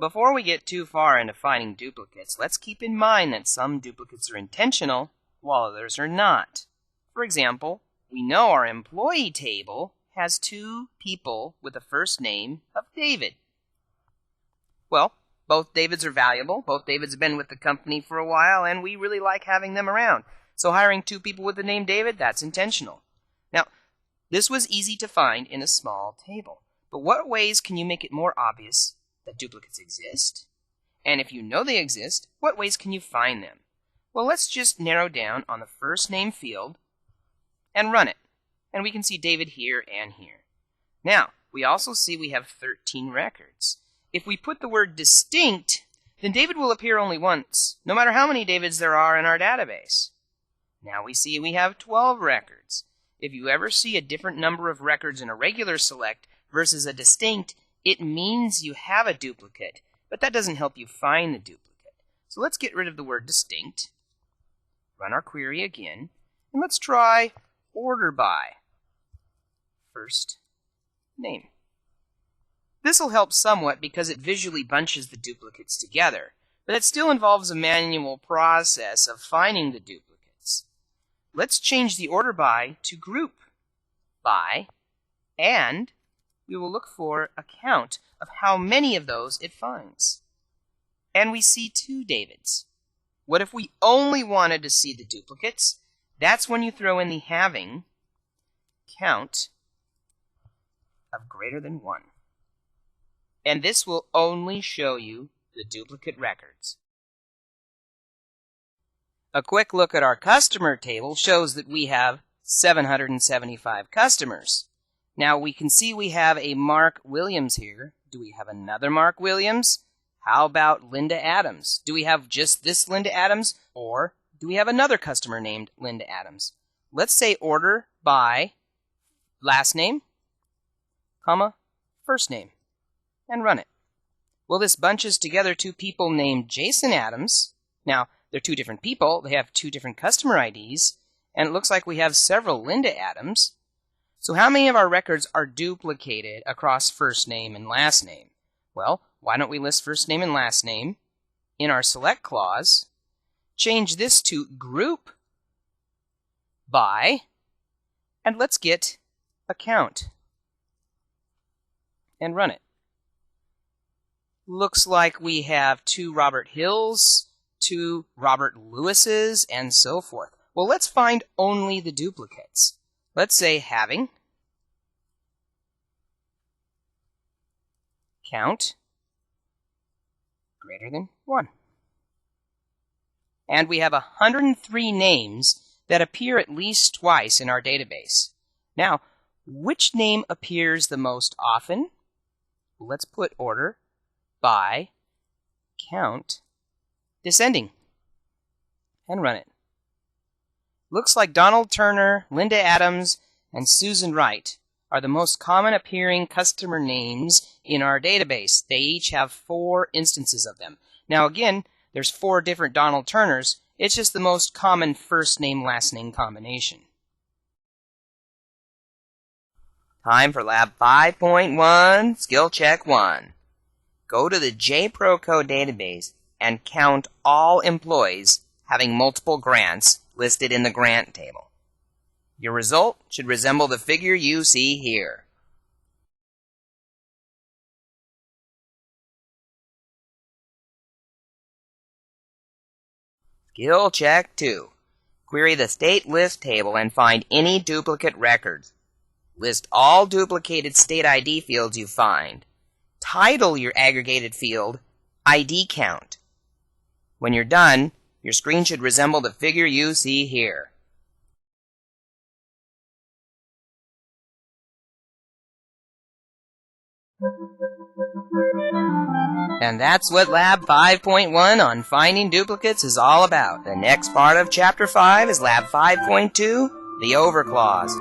Before we get too far into finding duplicates, let's keep in mind that some duplicates are intentional, while others are not. For example, we know our employee table has 2 people with the first name of David. Well, both Davids are valuable. Both Davids have been with the company for a while, and we really like having them around. So hiring 2 people with the name David, that's intentional. Now, this was easy to find in a small table. But what ways can you make it more obvious that duplicates exist? And if you know they exist, what ways can you find them? Well, let's just narrow down on the first name field and run it. And we can see David here and here. Now, we also see we have 13 records. If we put the word distinct, then David will appear only once, no matter how many Davids there are in our database. Now we see we have 12 records. If you ever see a different number of records in a regular select versus a distinct, it means you have a duplicate, but that doesn't help you find the duplicate. So let's get rid of the word distinct, run our query again, and let's try order by first name. This will help somewhat because it visually bunches the duplicates together, but it still involves a manual process of finding the duplicates. Let's change the order by to group by, and we will look for a count of how many of those it finds. And we see 2 Davids. What if we only wanted to see the duplicates? That's when you throw in the having count of greater than 1. And this will only show you the duplicate records. A quick look at our customer table shows that we have 775 customers. Now we can see we have a Mark Williams here. Do we have another Mark Williams? How about Linda Adams? Do we have just this Linda Adams, or do we have another customer named Linda Adams? Let's say order by last name, comma, first name, and run it. Well, this bunches together 2 people named Jason Adams. Now, they're 2 different people. They have 2 different customer IDs, and it looks like we have several Linda Adams. So how many of our records are duplicated across first name and last name? Well, why don't we list first name and last name in our select clause, change this to group by, and let's get a count and run it. Looks like we have 2 Robert Hills, 2 Robert Lewises, and so forth. Well, let's find only the duplicates. Let's say having count greater than 1. And we have 103 names that appear at least twice in our database. Now, which name appears the most often? Let's put order by count descending and run it. Looks like Donald Turner, Linda Adams, and Susan Wright are the most common appearing customer names in our database. They each have 4 instances of them. Now again, there's 4 different Donald Turners. It's just the most common first name, last name combination. Time for Lab 5.1, Skill Check 1. Go to the JProCode database and count all employees having multiple grants listed in the grant table. Your result should resemble the figure you see here. Skill Check 2. Query the state list table and find any duplicate records. List all duplicated state ID fields you find. Title your aggregated field ID count. When you're done, your screen should resemble the figure you see here. And that's what Lab 5.1 on finding duplicates is all about. The next part of Chapter 5 is Lab 5.2, the over clause.